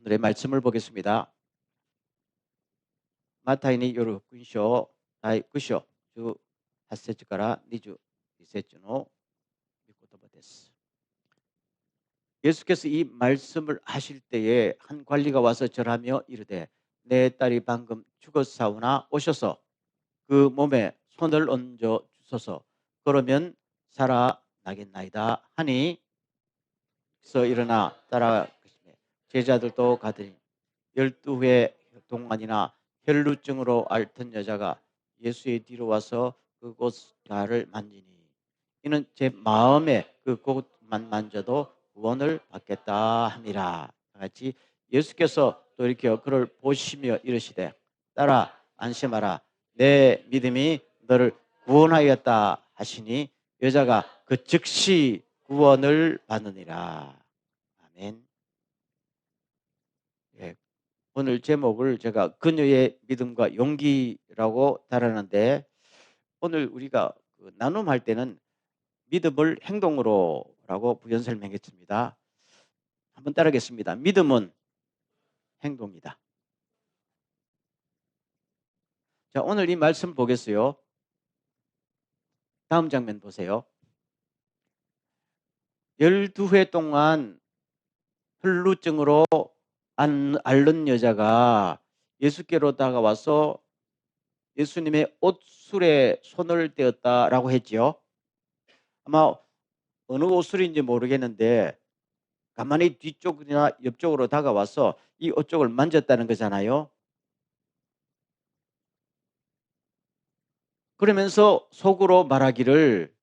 오늘의 말씀을 보겠습니다. 마타이니 요르 군쇼 다이 구쇼 주8節から22節の御言葉です. 예수께서 이 말씀을 하실 때에 한 관리가 와서 절하며 이르되 내 딸이 방금 죽었사오나 오셔서 그 몸에 손을 얹어 주소서. 그러면 살아나겠나이다 하니 그래서 일어나 따라가시며 제자들도 가더니 12회 동안이나 혈루증으로 앓던 여자가 예수의 뒤로 와서 그곳 가를 만지니 이는 제 마음에 그곳만 만져도 구원을 받겠다 함이라. 같이 예수께서 또 이렇게 그를 보시며 이르시되 딸아 안심하라 내 믿음이 너를 구원하였다 하시니 여자가 그 즉시 구원을 받느니라. 아멘. 예, 오늘 제목을 제가 그녀의 믿음과 용기라고 달았는데 오늘 우리가 나눔할 때는 믿음을 행동으로라고 부연 설명했습니다. 한번 따라하겠습니다. 믿음은 행동이다. 자, 오늘 이 말씀 보겠어요. 다음 장면 보세요. 12회 동안 혈루증으로 앓는 여자가 예수께로 다가와서 예수님의 옷술에 손을 떼었다라고 했지요. 아마 어느 옷술인지 모르겠는데 가만히 뒤쪽이나 옆쪽으로 다가와서 이 옷 쪽을 만졌다는 거잖아요. 그러면서 속으로 말하기를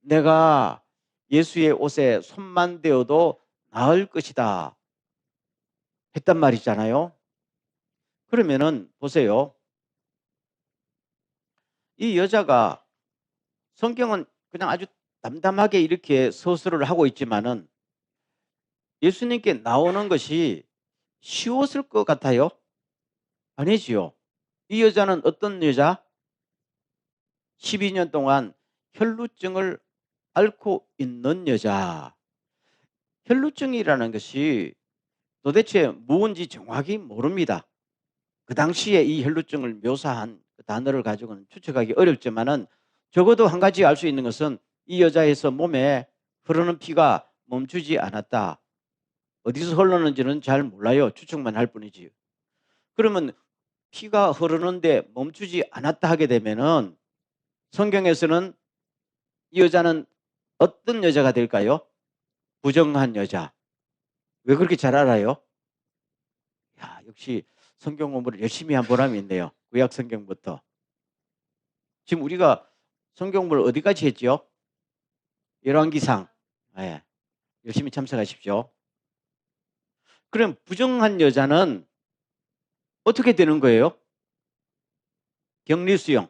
내가 예수의 옷에 손만 대어도 나을 것이다 했단 말이잖아요. 그러면은 보세요. 이 여자가 성경은 그냥 아주 담담하게 이렇게 서술을 하고 있지만은 예수님께 나오는 것이 쉬웠을 것 같아요? 아니지요. 이 여자는 어떤 여자? 12년 동안 혈루증을 앓고 있는 여자. 혈루증이라는 것이 도대체 무엇인지 정확히 모릅니다. 그 당시에 이 혈루증을 묘사한 그 단어를 가지고는 추측하기 어렵지만은 적어도 한 가지 알 수 있는 것은 이 여자에서 몸에 흐르는 피가 멈추지 않았다. 어디서 흘렀는지는 잘 몰라요. 추측만 할 뿐이지. 그러면 피가 흐르는데 멈추지 않았다 하게 되면은 성경에서는 이 여자는 어떤 여자가 될까요? 부정한 여자. 왜 그렇게 잘 알아요? 야, 역시 성경 공부를 열심히 한 보람이 있네요. 구약 성경부터. 지금 우리가 성경 공부를 어디까지 했죠? 열왕기상. 네, 열심히 참석하십시오. 그럼 부정한 여자는 어떻게 되는 거예요? 격리수용.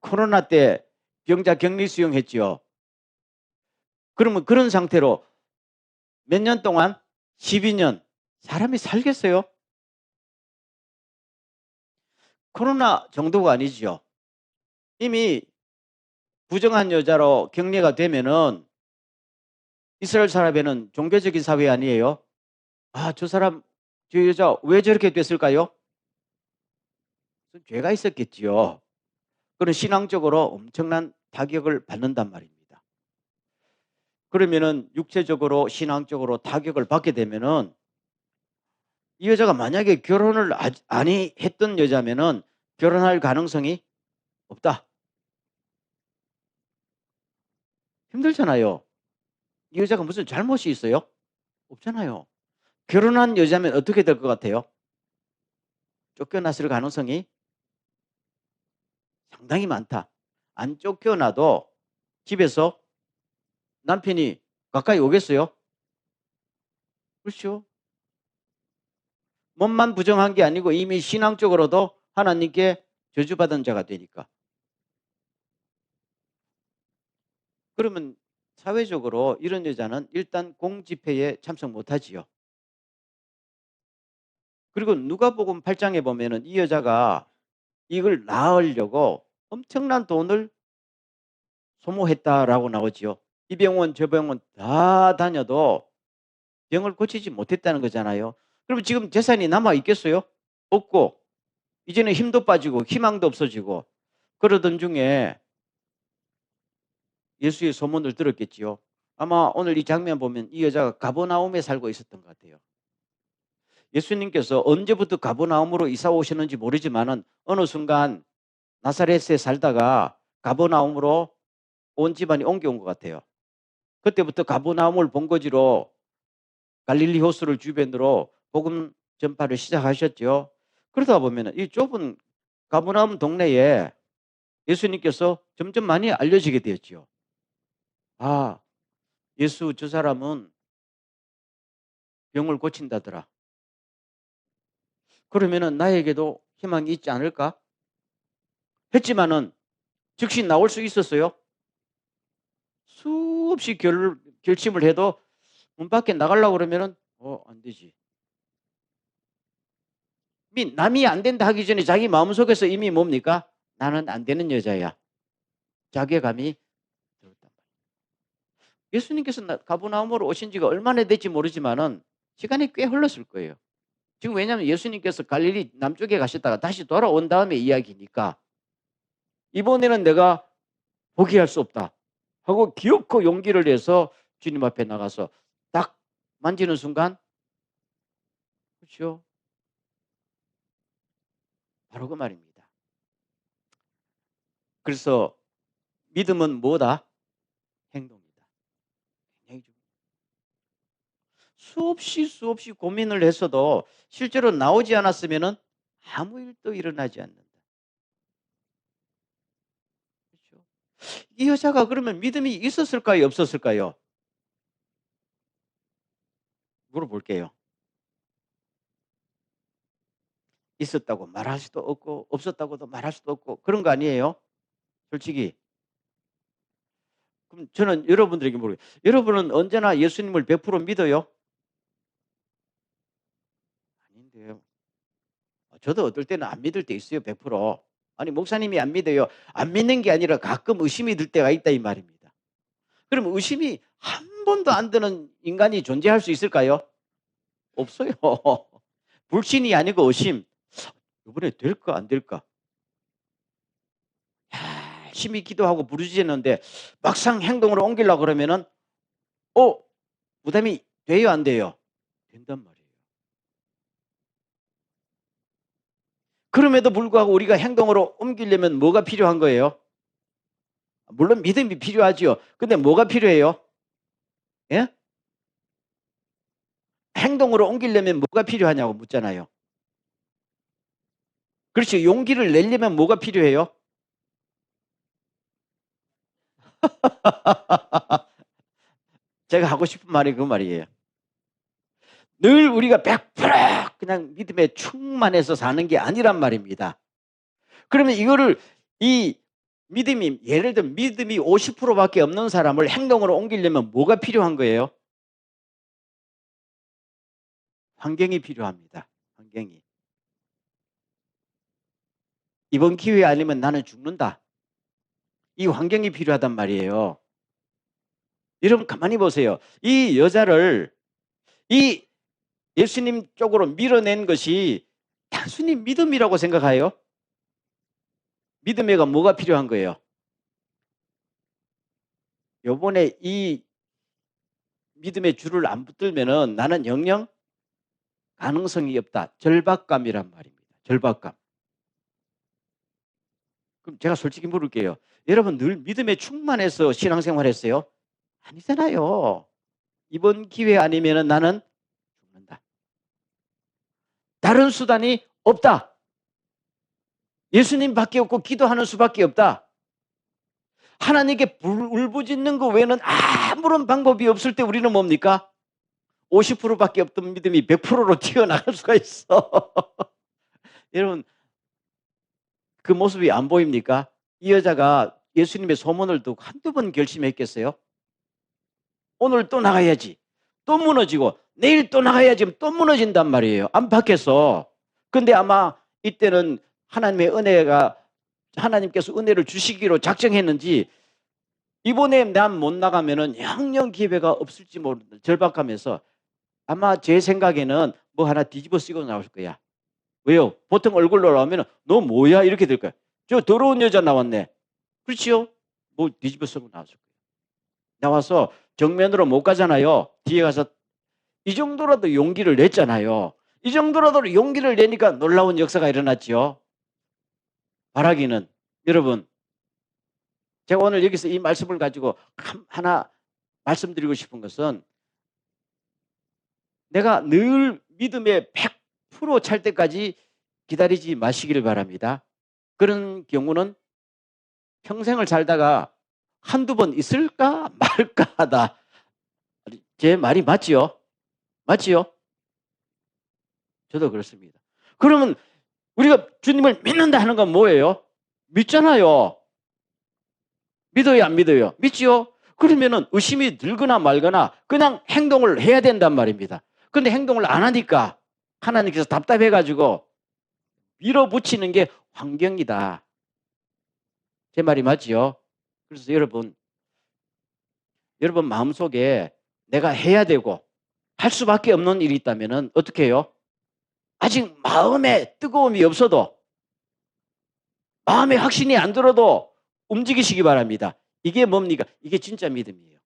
코로나 때 병자 격리수용 했죠. 그러면 그런 상태로 몇 년 동안? 12년. 사람이 살겠어요? 코로나 정도가 아니죠. 이미 부정한 여자로 격리가 되면은 이스라엘 사람에는 종교적인 사회 아니에요? 아, 저 사람, 저 여자 왜 저렇게 됐을까요? 죄가 있었겠지요. 그런 신앙적으로 엄청난 타격을 받는단 말입니다. 그러면은 육체적으로 신앙적으로 타격을 받게 되면은 이 여자가 만약에 결혼을 아니 했던 여자면은 결혼할 가능성이 없다. 힘들잖아요. 이 여자가 무슨 잘못이 있어요? 없잖아요. 결혼한 여자면 어떻게 될 것 같아요? 쫓겨났을 가능성이 상당히 많다. 안 쫓겨나도 집에서 남편이 가까이 오겠어요? 그렇죠. 몸만 부정한 게 아니고 이미 신앙적으로도 하나님께 저주받은 자가 되니까. 그러면 사회적으로 이런 여자는 일단 공집회에 참석 못하지요. 그리고 누가복음 8장에 보면은 이 여자가 이걸 낳으려고 엄청난 돈을 소모했다라고 나오지요. 이 병원 저 병원 다 다녀도 병을 고치지 못했다는 거잖아요. 그럼 지금 재산이 남아 있겠어요? 없고 이제는 힘도 빠지고 희망도 없어지고 그러던 중에 예수의 소문을 들었겠지요. 아마 오늘 이 장면 보면 이 여자가 가버나움에 살고 있었던 것 같아요. 예수님께서 언제부터 가버나움으로 이사 오셨는지 모르지만은 어느 순간 나사렛에 살다가 가버나움으로 온 집안이 옮겨온 것 같아요. 그때부터 가버나움을 본거지로 갈릴리 호수를 주변으로 복음 전파를 시작하셨죠. 그러다 보면 이 좁은 가버나움 동네에 예수님께서 점점 많이 알려지게 되었죠. 아, 예수 저 사람은 병을 고친다더라. 그러면은 나에게도 희망이 있지 않을까? 했지만은 즉시 나올 수 있었어요. 수없이 결심을 해도 문 밖에 나가려고 그러면은 안 되지. 남이 안 된다 하기 전에 자기 마음속에서 이미 뭡니까? 나는 안 되는 여자야. 자괴감이 들었단 말이에요. 예수님께서 가버나움으로 오신 지가 얼마나 됐지 모르지만은 시간이 꽤 흘렀을 거예요. 지금 왜냐하면 예수님께서 갈릴리 남쪽에 가셨다가 다시 돌아온 다음에 이야기니까 이번에는 내가 포기할 수 없다 하고 기어코 용기를 내서 주님 앞에 나가서 딱 만지는 순간 그렇죠? 바로 그 말입니다. 그래서 믿음은 뭐다? 행동이다. 수없이 고민을 했어도 실제로 나오지 않았으면 아무 일도 일어나지 않는다. 그렇죠? 이 여자가 그러면 믿음이 있었을까요? 없었을까요? 물어볼게요. 있었다고 말할 수도 없고 없었다고도 말할 수도 없고 그런 거 아니에요? 솔직히. 그럼 저는 여러분들에게 물어요. 여러분은 언제나 예수님을 100% 믿어요? 아닌데요. 저도 어떨 때는 안 믿을 때 있어요. 100%. 아니 목사님이 안 믿어요. 안 믿는 게 아니라 가끔 의심이 들 때가 있다 이 말입니다. 그럼 의심이 한 번도 안 드는 인간이 존재할 수 있을까요? 없어요. 불신이 아니고 의심. 이번에 될까 안 될까? 열심히 기도하고 부르짖었는데 막상 행동으로 옮기려고 그러면은 부담이 돼요 안 돼요? 된단 말이에요. 그럼에도 불구하고 우리가 행동으로 옮기려면 뭐가 필요한 거예요? 물론 믿음이 필요하지요. 근데 뭐가 필요해요? 예? 행동으로 옮기려면 뭐가 필요하냐고 묻잖아요. 그렇죠. 용기를 내려면 뭐가 필요해요? 제가 하고 싶은 말이 그 말이에요. 늘 우리가 100% 그냥 믿음에 충만해서 사는 게 아니란 말입니다. 그러면 이거를 이 믿음이 예를 들면 믿음이 50%밖에 없는 사람을 행동으로 옮기려면 뭐가 필요한 거예요? 환경이 필요합니다. 환경이. 이번 기회 아니면 나는 죽는다. 이 환경이 필요하단 말이에요. 여러분 가만히 보세요. 이 여자를 이 예수님 쪽으로 밀어낸 것이 단순히 믿음이라고 생각해요? 믿음에가 뭐가 필요한 거예요? 요번에 이 믿음의 줄을 안 붙들면은 나는 영영 가능성이 없다. 절박감이란 말입니다. 절박감. 그럼 제가 솔직히 물을게요. 여러분 늘 믿음에 충만해서 신앙생활 했어요? 아니잖아요. 이번 기회 아니면은 나는 죽는다. 다른 수단이 없다. 예수님밖에 없고 기도하는 수밖에 없다. 하나님께 울부짖는 것 외에는 아무런 방법이 없을 때 우리는 뭡니까? 50%밖에 없던 믿음이 100%로 튀어나갈 수가 있어. 여러분 그 모습이 안 보입니까? 이 여자가 예수님의 소문을 듣고 한두 번 결심했겠어요? 오늘 또 나가야지. 또 무너지고 내일 또 나가야지. 또 무너진단 말이에요. 안팎에서. 근데 아마 이때는 하나님의 은혜가 하나님께서 은혜를 주시기로 작정했는지 이번에 난 못 나가면은 영영 기회가 없을지 모르는 절박하면서 아마 제 생각에는 뭐 하나 뒤집어 쓰고 나올 거야. 왜요? 보통 얼굴로 나오면 너 뭐야? 이렇게 될 거야. 저 더러운 여자 나왔네. 그렇지요? 뭐 뒤집어 쓰고 나왔을 거예요. 나와서 정면으로 못 가잖아요. 뒤에 가서 이 정도라도 용기를 냈잖아요. 이 정도라도 용기를 내니까 놀라운 역사가 일어났죠. 바라기는 여러분, 제가 오늘 여기서 이 말씀을 가지고 하나 말씀드리고 싶은 것은 내가 늘 믿음에 100% 찰 때까지 기다리지 마시기를 바랍니다. 그런 경우는 평생을 살다가 한두 번 있을까 말까 하다. 제 말이 맞지요? 맞지요? 저도 그렇습니다. 그러면 우리가 주님을 믿는다 하는 건 뭐예요? 믿잖아요. 믿어요, 안 믿어요? 믿지요? 그러면은 의심이 들거나 말거나 그냥 행동을 해야 된단 말입니다. 근데 행동을 안 하니까 하나님께서 답답해가지고 밀어붙이는 게 환경이다. 제 말이 맞지요? 그래서 여러분 마음속에 내가 해야 되고 할 수밖에 없는 일이 있다면 어떻게 해요? 아직 마음에 뜨거움이 없어도 마음에 확신이 안 들어도 움직이시기 바랍니다. 이게 뭡니까? 이게 진짜 믿음이에요.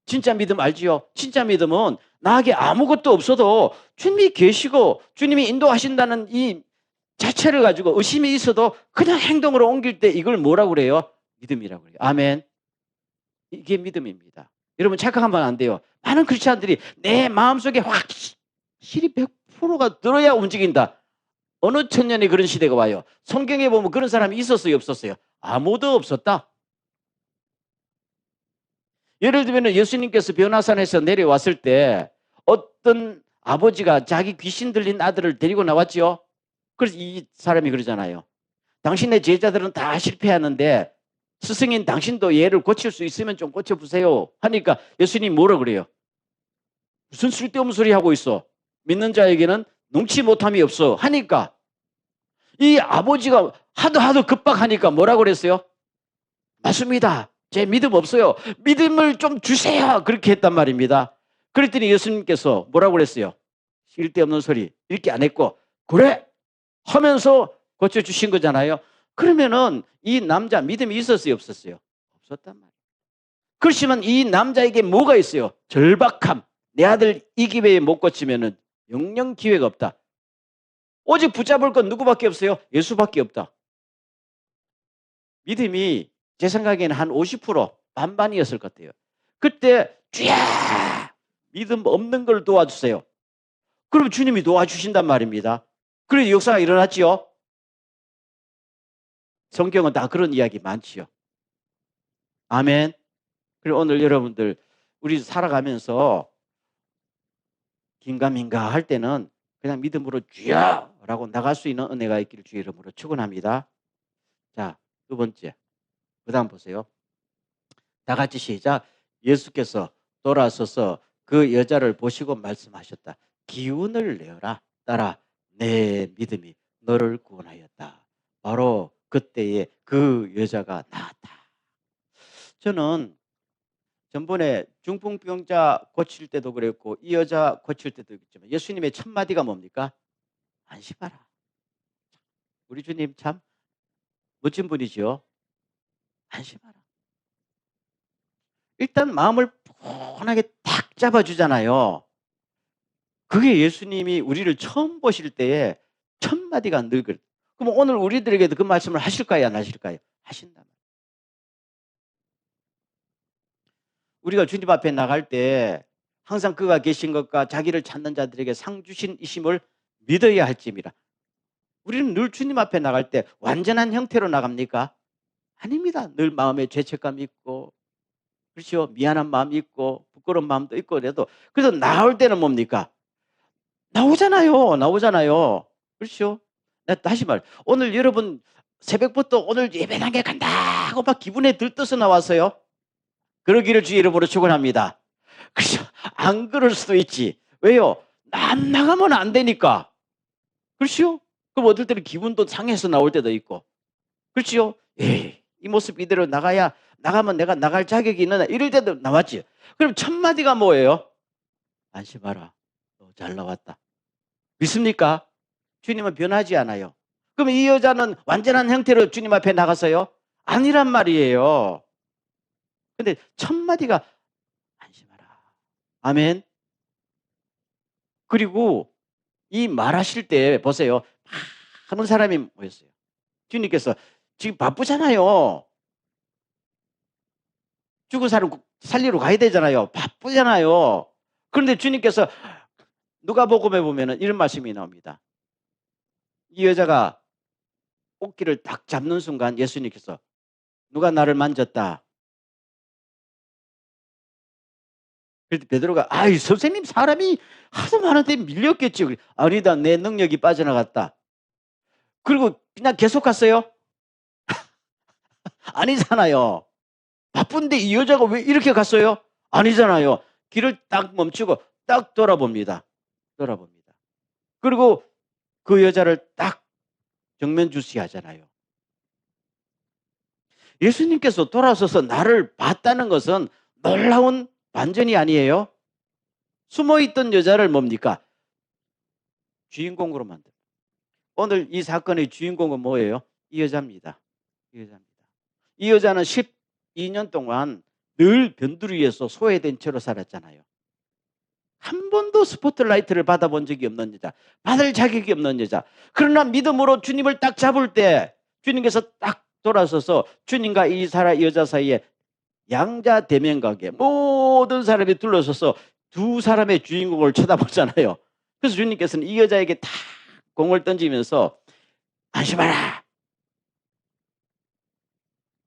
진짜 믿음 알지요? 진짜 믿음은 나에게 아무것도 없어도 주님이 계시고 주님이 인도하신다는 이 자체를 가지고 의심이 있어도 그냥 행동으로 옮길 때 이걸 뭐라고 그래요? 믿음이라고 그래요. 아멘. 이게 믿음입니다. 여러분 착각하면 안 돼요. 많은 크리스찬들이 내 마음속에 확실히 100%가 들어야 움직인다. 어느 천년에 그런 시대가 와요. 성경에 보면 그런 사람이 있었어요, 없었어요? 아무도 없었다. 예를 들면 예수님께서 변화산에서 내려왔을 때 어떤 아버지가 자기 귀신 들린 아들을 데리고 나왔죠. 그래서 이 사람이 그러잖아요. 당신의 제자들은 다 실패하는데 스승인 당신도 얘를 고칠 수 있으면 좀 고쳐보세요 하니까 예수님이 뭐라 그래요? 무슨 쓸데없는 소리 하고 있어. 믿는 자에게는 능치 못함이 없어 하니까 이 아버지가 하도 급박하니까 뭐라고 그랬어요? 맞습니다. 제 믿음 없어요. 믿음을 좀 주세요. 그렇게 했단 말입니다. 그랬더니 예수님께서 뭐라고 그랬어요? 쓸데없는 소리 이렇게 안 했고 그래 하면서 고쳐주신 거잖아요. 그러면은 이 남자 믿음이 있었어요, 없었어요? 없었단 말이에요. 그렇지만 이 남자에게 뭐가 있어요? 절박함. 내 아들 이 기회에 못 고치면은 영영 기회가 없다. 오직 붙잡을 건 누구밖에 없어요? 예수밖에 없다. 믿음이 제 생각에는 한 50% 반반이었을 것 같아요. 그때 주야 믿음 없는 걸 도와주세요. 그럼 주님이 도와주신단 말입니다. 그래서 역사가 일어났지요. 성경은 다 그런 이야기 많지요. 아멘. 그리고 오늘 여러분들 우리 살아가면서 긴가민가 할 때는 그냥 믿음으로 주야 라고 나갈 수 있는 은혜가 있기를 주의 이름으로 축원합니다. 자, 두 번째. 그 다음 보세요. 다 같이 시작. 예수께서 돌아서서 그 여자를 보시고 말씀하셨다. 기운을 내어라. 따라 내 믿음이 너를 구원하였다. 바로 그때에 그 여자가 나았다. 저는 전번에 중풍병자 고칠 때도 그랬고 이 여자 고칠 때도 그랬지만 예수님의 첫 마디가 뭡니까? 안심하라. 우리 주님 참 멋진 분이죠. 안심하라. 일단 마음을 편하게 딱 잡아주잖아요. 그게 예수님이 우리를 처음 보실 때에 첫 마디가 늘 그래요. 그럼 오늘 우리들에게도 그 말씀을 하실까요? 안 하실까요? 하신다. 우리가 주님 앞에 나갈 때 항상 그가 계신 것과 자기를 찾는 자들에게 상 주신 이심을 믿어야 할지입니다. 우리는 늘 주님 앞에 나갈 때 완전한 형태로 나갑니까? 아닙니다. 늘 마음에 죄책감이 있고 그렇죠. 미안한 마음이 있고 부끄러운 마음도 있고 그래도 그래서 나올 때는 뭡니까? 나오잖아요. 그렇죠. 다시 말 오늘 여러분 새벽부터 오늘 예배당에 간다고 막 기분에 들떠서 나왔어요. 그러기를 주의 이름으로 축원합니다. 그렇죠. 안 그럴 수도 있지. 왜요? 안 나가면 안 되니까. 그렇죠? 그럼 어떨 때는 기분도 상해서 나올 때도 있고. 그렇죠? 이 모습 이대로 나가면 내가 나갈 자격이 있느냐 이럴 때도 나왔지. 그럼 첫 마디가 뭐예요? 안심하라. 너 잘 나왔다. 믿습니까? 주님은 변하지 않아요. 그럼 이 여자는 완전한 형태로 주님 앞에 나갔어요? 아니란 말이에요. 근데 첫 마디가 안심하라. 아멘. 그리고 이 말하실 때 보세요. 많은 사람이 모였어요. 주님께서 지금 바쁘잖아요. 죽은 사람 살리러 가야 되잖아요. 바쁘잖아요. 그런데 주님께서 누가복음에 보면은 이런 말씀이 나옵니다. 이 여자가 옷깃을 딱 잡는 순간 예수님께서 누가 나를 만졌다. 그때 베드로가 아이 선생님 사람이 하도 많은데 밀렸겠지. 아니다 내 능력이 빠져나갔다. 그리고 그냥 계속 갔어요? 아니잖아요. 바쁜데 이 여자가 왜 이렇게 갔어요? 아니잖아요. 길을 딱 멈추고 딱 돌아봅니다. 돌아봅니다. 그리고 그 여자를 딱 정면 주시하잖아요. 예수님께서 돌아서서 나를 봤다는 것은 놀라운 반전이 아니에요. 숨어있던 여자를 뭡니까? 주인공으로 만듭니다. 오늘 이 사건의 주인공은 뭐예요? 이 여자입니다. 이 여자입니다. 이 여자는 12년 동안 늘 변두리에서 소외된 채로 살았잖아요. 한 번도 스포트라이트를 받아본 적이 없는 여자, 받을 자격이 없는 여자. 그러나 믿음으로 주님을 딱 잡을 때 주님께서 딱 돌아서서 주님과 이 여자 사이에 양자 대면관계, 모든 사람이 둘러서서 두 사람의 주인공을 쳐다보잖아요. 그래서 주님께서는 이 여자에게 다 공을 던지면서 안심하라.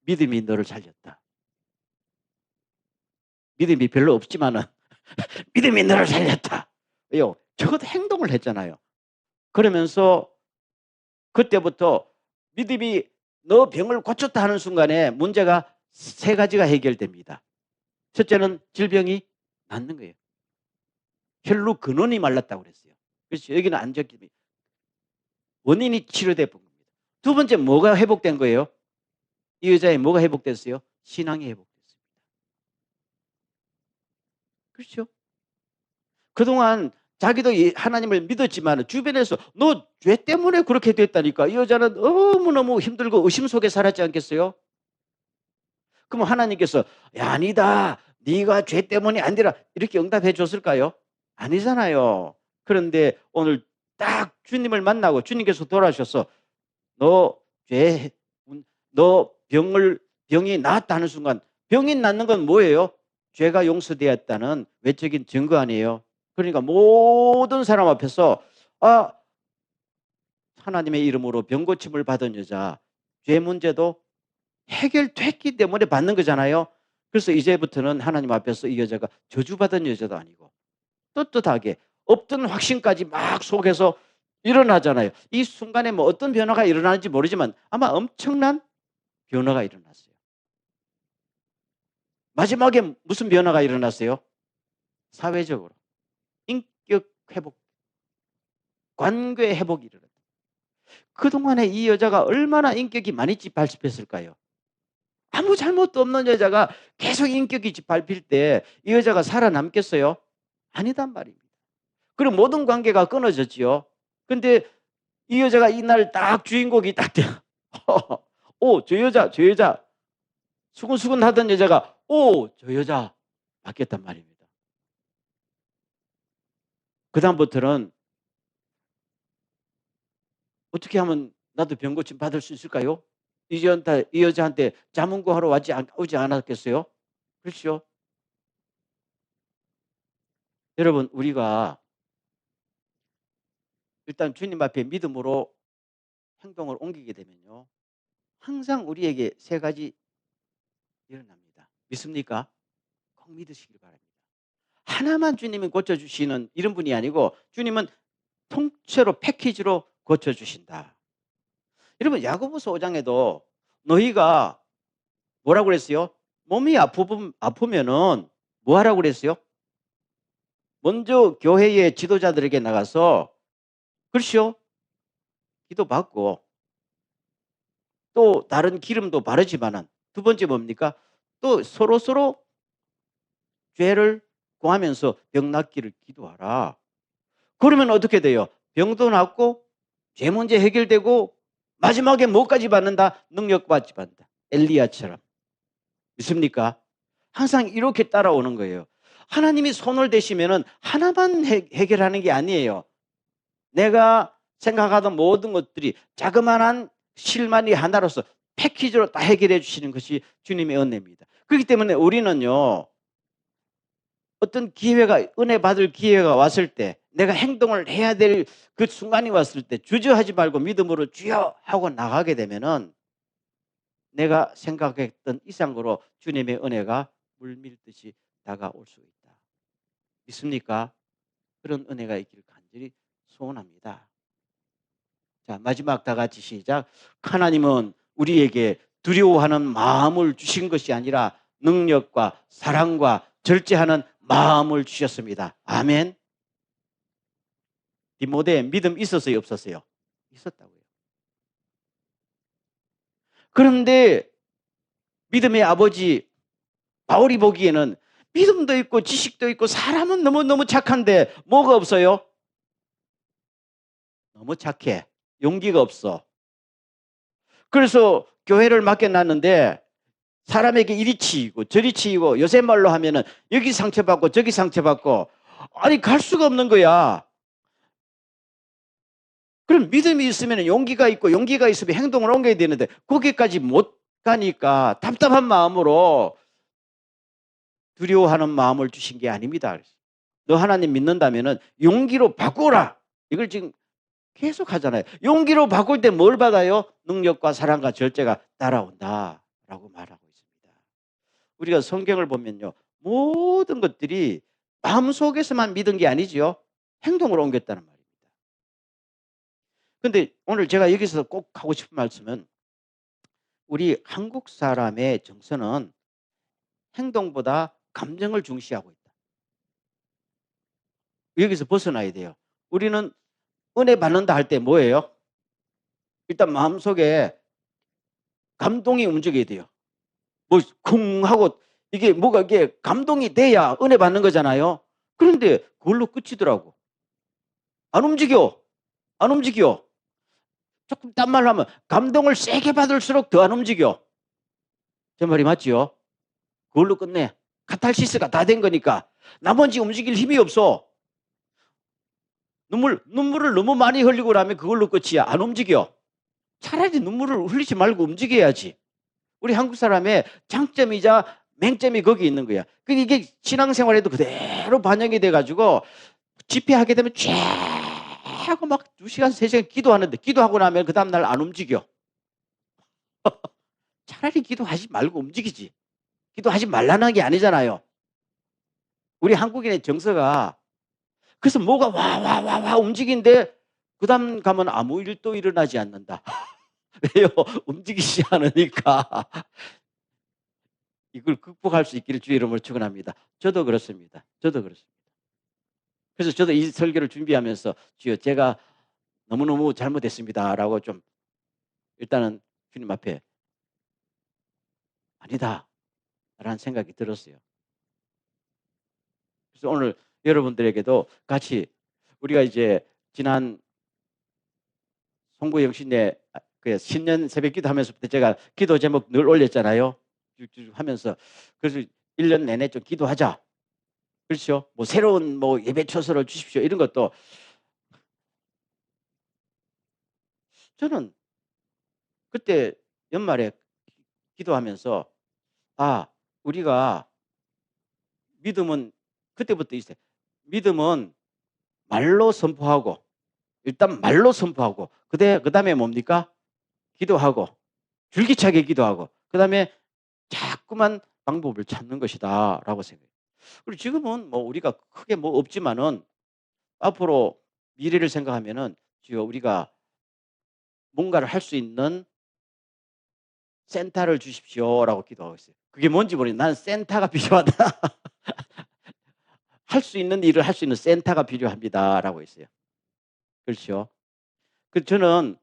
믿음이 너를 살렸다. 믿음이 별로 없지만은 믿음이 너를 살렸다. 왜요? 적어도 행동을 했잖아요. 그러면서 그때부터 믿음이 너 병을 고쳤다 하는 순간에 문제가 세 가지가 해결됩니다. 첫째는 질병이 낫는 거예요. 혈루 근원이 말랐다고 그랬어요. 그렇죠. 여기는 안 적힙니다. 원인이 치료돼 본 겁니다. 두 번째 뭐가 회복된 거예요? 이 여자의 뭐가 회복됐어요? 신앙이 회복됐습니다. 그렇죠. 그동안 자기도 하나님을 믿었지만 주변에서 너 죄 때문에 그렇게 됐다니까. 이 여자는 너무너무 힘들고 의심 속에 살았지 않겠어요? 그럼 하나님께서 야, 아니다. 네가 죄 때문이 아니라 이렇게 응답해 줬을까요? 아니잖아요. 그런데 오늘 딱 주님을 만나고 주님께서 돌아오셔서 너 죄, 너 병이 나았다는 순간 병이 낫는 건 뭐예요? 죄가 용서되었다는 외적인 증거 아니에요. 그러니까 모든 사람 앞에서 아, 하나님의 이름으로 병 고침을 받은 여자, 죄 문제도 해결됐기 때문에 받는 거잖아요. 그래서 이제부터는 하나님 앞에서 이 여자가 저주받은 여자도 아니고 떳떳하게 없던 확신까지 막 속에서 일어나잖아요. 이 순간에 뭐 어떤 변화가 일어나는지 모르지만 아마 엄청난 변화가 일어났어요. 마지막에 무슨 변화가 일어났어요? 사회적으로 인격 회복, 관계 회복이 일어났다. 그동안에 이 여자가 얼마나 인격이 많이 짓밟혔을까요? 아무 잘못도 없는 여자가 계속 인격이 짓밟힐 때 이 여자가 살아남겠어요? 아니단 말입니다. 그리고 모든 관계가 끊어졌지요. 근데 이 여자가 이날 딱 주인공이 딱 돼. 오, 저 여자. 수근수근 하던 여자가 오, 저 여자 바뀌었단 말입니다. 그다음부터는 어떻게 하면 나도 병 고침 받을 수 있을까요? 이 여자한테 자문구하러 오지 않았겠어요? 그렇죠? 여러분, 우리가 일단 주님 앞에 믿음으로 행동을 옮기게 되면요. 항상 우리에게 세 가지 일어납니다. 믿습니까? 꼭 믿으시길 바랍니다. 하나만 주님이 고쳐주시는 이런 분이 아니고 주님은 통째로 패키지로 고쳐주신다. 여러분 야고보서 5장에도 너희가 뭐라고 그랬어요? 몸이 아프면은 뭐 하라고 그랬어요? 먼저 교회의 지도자들에게 나가서 그렇죠? 기도받고 또 다른 기름도 바르지만은 두 번째 뭡니까? 또 서로서로 죄를 구하면서 병 낫기를 기도하라. 그러면 어떻게 돼요? 병도 낫고 죄 문제 해결되고 마지막에 뭐까지 받는다? 능력까지 받는다. 엘리야처럼. 믿습니까? 항상 이렇게 따라오는 거예요. 하나님이 손을 대시면은 하나만 해결하는 게 아니에요. 내가 생각하던 모든 것들이 자그마한 실만이 하나로서 패키지로 다 해결해 주시는 것이 주님의 은혜입니다. 그렇기 때문에 우리는요, 어떤 기회가, 은혜 받을 기회가 왔을 때, 내가 행동을 해야 될 그 순간이 왔을 때 주저하지 말고 믿음으로 주여 하고 나가게 되면은 내가 생각했던 이상으로 주님의 은혜가 물밀듯이 다가올 수 있다. 믿습니까? 그런 은혜가 있기를 간절히 소원합니다. 자, 마지막 다 같이 시작. 하나님은 우리에게 두려워하는 마음을 주신 것이 아니라 능력과 사랑과 절제하는 마음을 주셨습니다. 아멘. 디모데에 믿음 있었어요, 없었어요? 있었다고요. 그런데 믿음의 아버지 바울이 보기에는 믿음도 있고 지식도 있고 사람은 너무너무 착한데 뭐가 없어요? 너무 착해. 용기가 없어. 그래서 교회를 맡겨놨는데 사람에게 이리 치이고 저리 치이고 요새 말로 하면은 여기 상처받고 저기 상처받고 아니 갈 수가 없는 거야. 그럼 믿음이 있으면 용기가 있고 용기가 있으면 행동을 옮겨야 되는데 거기까지 못 가니까 답답한 마음으로 두려워하는 마음을 주신 게 아닙니다. 너 하나님 믿는다면은 용기로 바꾸라. 이걸 지금 계속 하잖아요. 용기로 바꿀 때 뭘 받아요? 능력과 사랑과 절제가 따라온다라고 말하고 있습니다. 우리가 성경을 보면요. 모든 것들이 마음속에서만 믿은 게 아니지요. 행동으로 옮겼다는 말입니다. 근데 오늘 제가 여기서 꼭 하고 싶은 말씀은 우리 한국 사람의 정서는 행동보다 감정을 중시하고 있다. 여기서 벗어나야 돼요. 우리는 은혜 받는다 할 때 뭐예요? 일단 마음속에 감동이 움직여야 돼요. 뭐 쿵 하고 이게 뭐가 이게 감동이 돼야 은혜 받는 거잖아요. 그런데 그걸로 끝이더라고. 안 움직여. 안 움직여. 조금 딴 말로 하면 감동을 세게 받을수록 더 안 움직여. 제 말이 맞지요? 그걸로 끝내. 카탈시스가 다 된 거니까 나머지 움직일 힘이 없어. 눈물을 너무 많이 흘리고 나면 그걸로 끝이야. 안 움직여. 차라리 눈물을 흘리지 말고 움직여야지. 우리 한국 사람의 장점이자 맹점이 거기 있는 거야. 이게 신앙생활에도 그대로 반영이 돼가지고 집회하게 되면 쫙 하고 막 2시간, 3시간 기도하는데 기도하고 나면 그 다음날 안 움직여. 차라리 기도하지 말고 움직이지. 기도하지 말라는 게 아니잖아요. 우리 한국인의 정서가 그래서 뭐가 와 움직이는데 그 다음 가면 아무 일도 일어나지 않는다. 왜요? 움직이지 않으니까. 이걸 극복할 수 있기를 주의 이름으로 축원합니다. 저도 그렇습니다. 저도 그렇습니다. 그래서 저도 이 설교를 준비하면서 주여 제가 너무너무 잘못했습니다라고 좀 일단은 주님 앞에 아니다 라는 생각이 들었어요. 그래서 오늘 여러분들에게도 같이 우리가 이제 지난 송구영신의 그 신년 새벽기도 하면서부터 제가 기도 제목 늘 올렸잖아요. 쭉쭉 하면서 그래서 1년 내내 좀 기도하자. 그렇죠? 뭐 새로운 뭐 예배 초서를 주십시오. 이런 것도 저는 그때 연말에 기도하면서 아, 우리가 믿음은 그때부터 있어요. 믿음은 말로 선포하고 일단 말로 선포하고 그다음에 뭡니까? 기도하고 줄기차게 기도하고 그다음에 자꾸만 방법을 찾는 것이다라고 생각해요. 그리고 지금은 뭐 우리가 크게 뭐 없지만은 앞으로 미래를 생각하면은 주여 우리가 뭔가를 할 수 있는 센터를 주십시오라고 기도하고 있어요. 그게 뭔지 모르겠어요. 나는 센터가 필요하다. 할 수 있는 일을 할 수 있는 센터가 필요합니다라고 했어요. 그렇죠? 저는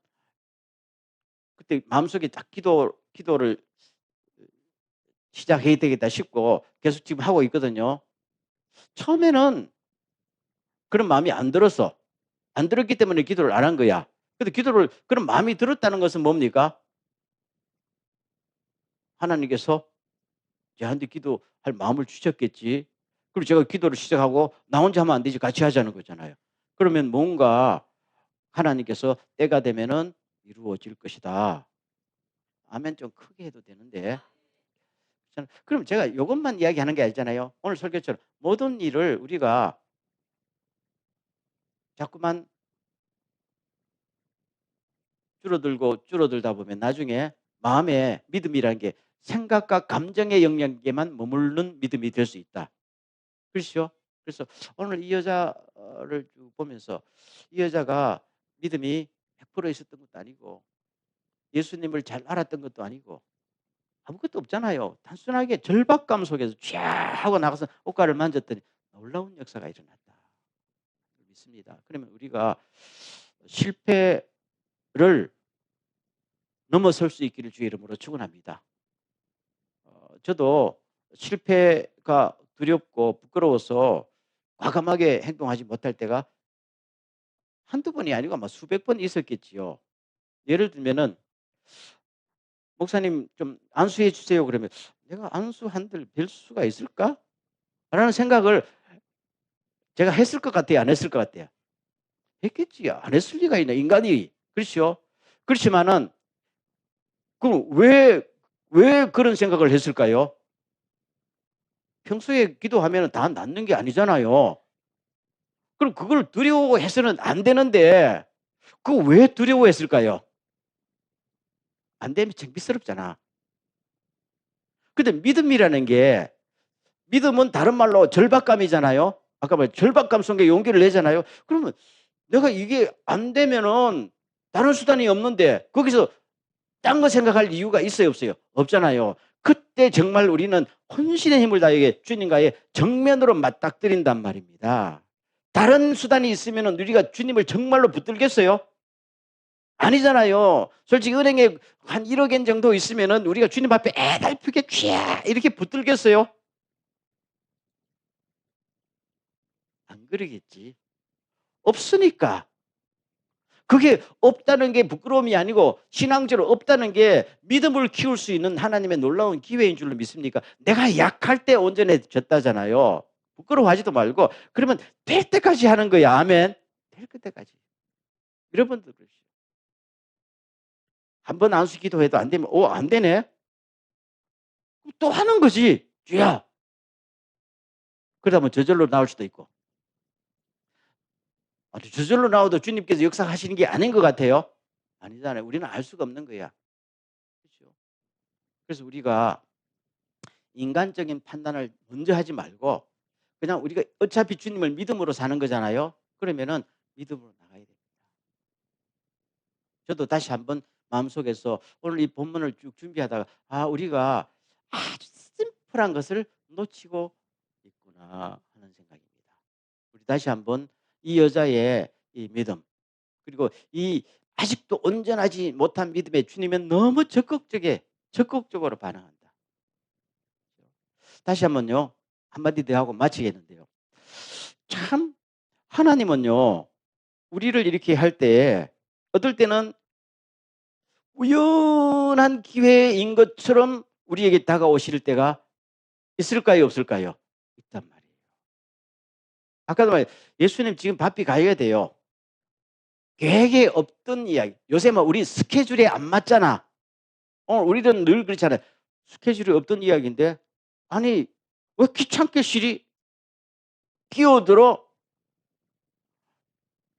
그때 마음속에 딱 기도를 시작해야 되겠다 싶고 계속 지금 하고 있거든요. 처음에는 그런 마음이 안 들었어. 안 들었기 때문에 기도를 안 한 거야. 근데 기도를 그런 마음이 들었다는 것은 뭡니까? 하나님께서 저한테 기도할 마음을 주셨겠지. 그리고 제가 기도를 시작하고 나 혼자 하면 안 되지. 같이 하자는 거잖아요. 그러면 뭔가 하나님께서 때가 되면은 이루어질 것이다. 아멘 좀 크게 해도 되는데. 그럼 제가 이것만 이야기하는 게 아니잖아요. 오늘 설교처럼 모든 일을 우리가 자꾸만 줄어들고 줄어들다 보면 나중에 마음의 믿음이라는 게 생각과 감정의 영역에만 머무르는 믿음이 될 수 있다. 그렇죠? 그래서 오늘 이 여자를 쭉 보면서 이 여자가 믿음이 100% 있었던 것도 아니고 예수님을 잘 알았던 것도 아니고 아무것도 없잖아요. 단순하게 절박감 속에서 쫙 하고 나가서 옷가를 만졌더니 놀라운 역사가 일어났다. 믿습니다. 그러면 우리가 실패를 넘어설 수 있기를 주의 이름으로 축원합니다. 저도 실패가 두렵고 부끄러워서 과감하게 행동하지 못할 때가 한두 번이 아니고 아마 수백 번 있었겠지요. 예를 들면은 목사님 좀 안수해 주세요 그러면 '내가 안수 한들 뵐 수가 있을까?' 라는 생각을 제가 했을 것 같아요? 안 했을 것 같아요? 했겠지. 안 했을 리가 있나 인간이. 그렇죠? 그렇지만은 그럼 왜 그런 생각을 했을까요? 평소에 기도하면은 다 낫는 게 아니잖아요. 그럼 그걸 두려워해서는 안 되는데 그거 왜 두려워했을까요? 안 되면 창피스럽잖아. 근데 믿음이라는 게 믿음은 다른 말로 절박감이잖아요. 아까 말 절박감 속에 용기를 내잖아요. 그러면 내가 이게 안 되면은 다른 수단이 없는데 거기서 딴 거 생각할 이유가 있어요, 없어요? 없잖아요. 그때 정말 우리는 혼신의 힘을 다해 주님과의 정면으로 맞닥뜨린단 말입니다. 다른 수단이 있으면은 우리가 주님을 정말로 붙들겠어요? 아니잖아요. 솔직히 은행에 한 1억 엔 정도 있으면은 우리가 주님 앞에 애달프게 쥐야 이렇게 붙들겠어요? 안 그러겠지. 없으니까. 그게 없다는 게 부끄러움이 아니고 신앙적으로 없다는 게 믿음을 키울 수 있는 하나님의 놀라운 기회인 줄로 믿습니까? 내가 약할 때 온전해졌다잖아요. 부끄러워하지도 말고 그러면 될 때까지 하는 거야. 아멘. 될 때까지. 여러분도 그러시죠. 한 번 안수 기도해도 안 되면 안 되네. 또 하는 거지. 주야. 그러다 보면 저절로 나올 수도 있고. 저절로 나와도 주님께서 역사하시는 게 아닌 것 같아요. 아니잖아요. 우리는 알 수가 없는 거야. 그렇죠? 그래서 우리가 인간적인 판단을 먼저 하지 말고 그냥 우리가 어차피 주님을 믿음으로 사는 거잖아요. 그러면은 믿음으로 나가야 됩니다. 저도 다시 한번 마음속에서 오늘 이 본문을 쭉 준비하다가 우리가 아주 심플한 것을 놓치고 있구나 하는 생각입니다. 우리 다시 한번 이 여자의 이 믿음 그리고 이 아직도 온전하지 못한 믿음에 주님은 너무 적극적으로 반응한다. 다시 한번요. 한마디 더 하고 마치겠는데요. 참 하나님은요. 우리를 이렇게 할 때 어떨 때는 우연한 기회인 것처럼 우리에게 다가오실 때가 있을까요? 없을까요? 있단 말이에요. 아까도 말 예수님 지금 바삐 가야 돼요. 계획에 없던 이야기. 요새 뭐 우리 스케줄에 안 맞잖아. 우리는 늘 그렇잖아요. 스케줄이 없던 이야기인데 아니 왜 귀찮게 시리 끼어들어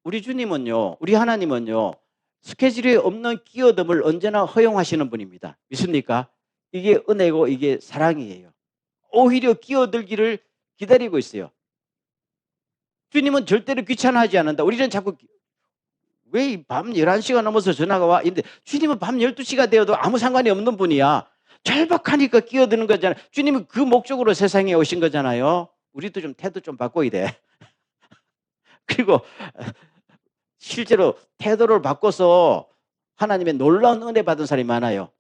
우리 주님은요. 우리 하나님은요. 스케줄에 없는 끼어듦을 언제나 허용하시는 분입니다. 믿습니까? 이게 은혜고 이게 사랑이에요. 오히려 끼어들기를 기다리고 있어요. 주님은 절대로 귀찮아하지 않는다. 우리는 자꾸 왜 밤 11시가 넘어서 전화가 와? 근데 주님은 밤 12시가 되어도 아무 상관이 없는 분이야. 절박하니까 끼어드는 거잖아요. 주님은 그 목적으로 세상에 오신 거잖아요. 우리도 좀 태도 좀 바꿔야 돼. 그리고 실제로 태도를 바꿔서 하나님의 놀라운 은혜 받은 사람이 많아요.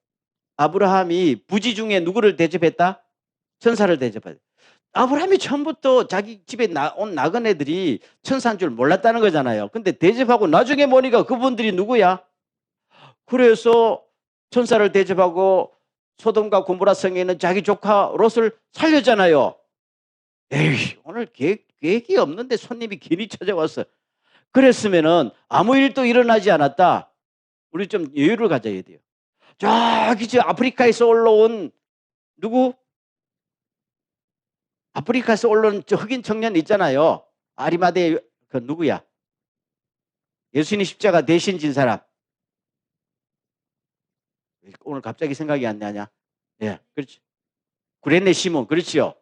아브라함이 부지 중에 누구를 대접했다? 천사를 대접했다. 아브라함이 처음부터 자기 집에 온 나그네들이 천사인 줄 몰랐다는 거잖아요. 근데 대접하고 나중에 보니까 그분들이 누구야? 그래서 천사를 대접하고 소돔과 고모라 성에 있는 자기 조카 롯을 살렸잖아요. 에이, 오늘 계획이 없는데 손님이 괜히 찾아왔어. 그랬으면은 아무 일도 일어나지 않았다. 우리 좀 여유를 가져야 돼요. 저기 저 아프리카에서 올라온 누구? 아프리카에서 올라온 저 흑인 청년 있잖아요. 아리마대 그 누구야? 예수님 십자가 대신 진 사람. 오늘 갑자기 생각이 안 나냐? 예, 그렇죠. 구레네 시몬, 그렇지요.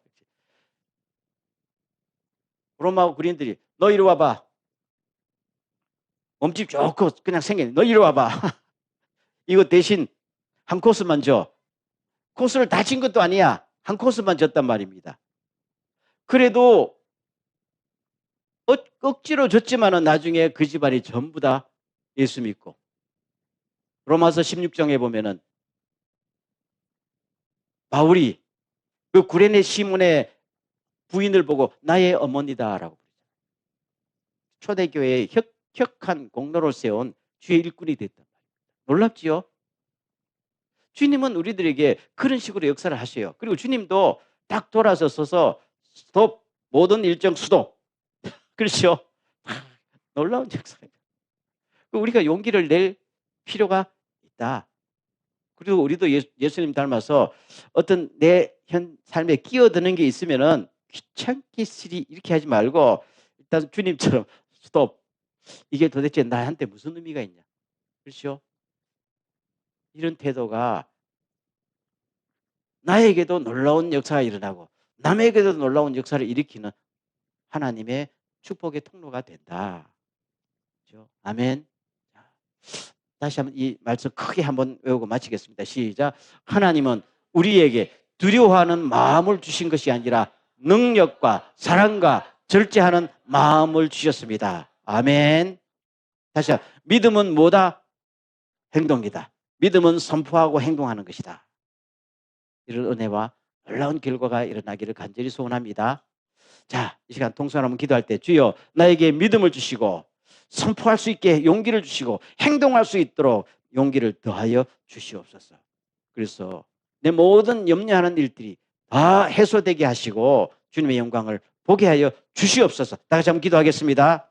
로마 군인들이 너 이리 와봐. 몸집 좋고 그냥 생긴 너 이리 와봐. 이거 대신 한 코스만 줘. 코스를 다 친 것도 아니야. 한 코스만 줬단 말입니다. 그래도 억지로 줬지만은 나중에 그 집안이 전부 다 예수 믿고 로마서 16장에 보면은 바울이 그 구레네 시몬의 부인을 보고 나의 어머니다라고 초대교회에 혁혁한 공로를 세운 주의 일꾼이 됐단 말입니다. 놀랍지요? 주님은 우리들에게 그런 식으로 역사를 하셔요. 그리고 주님도 딱 돌아서서 스톱 모든 일정 수도 그렇죠? 놀라운 역사입니다. 우리가 용기를 낼 필요가 있다. 그리고 우리도 예수님 닮아서 어떤 내 현 삶에 끼어드는 게 있으면은 귀찮게 쓰리 이렇게 하지 말고 일단 주님처럼 스톱. 이게 도대체 나한테 무슨 의미가 있냐? 그렇죠? 이런 태도가 나에게도 놀라운 역사가 일어나고 남에게도 놀라운 역사를 일으키는 하나님의 축복의 통로가 된다. 그렇죠? 아멘. 다시 한번 이 말씀 크게 한번 외우고 마치겠습니다. 시작. 하나님은 우리에게 두려워하는 마음을 주신 것이 아니라 능력과 사랑과 절제하는 마음을 주셨습니다. 아멘. 다시 한번 믿음은 뭐다? 행동이다. 믿음은 선포하고 행동하는 것이다. 이런 은혜와 놀라운 결과가 일어나기를 간절히 소원합니다. 자, 이 시간 동선 한번 기도할 때 주여 나에게 믿음을 주시고 선포할 수 있게 용기를 주시고 행동할 수 있도록 용기를 더하여 주시옵소서. 그래서 내 모든 염려하는 일들이 다 해소되게 하시고 주님의 영광을 보게 하여 주시옵소서. 다 같이 한번 기도하겠습니다.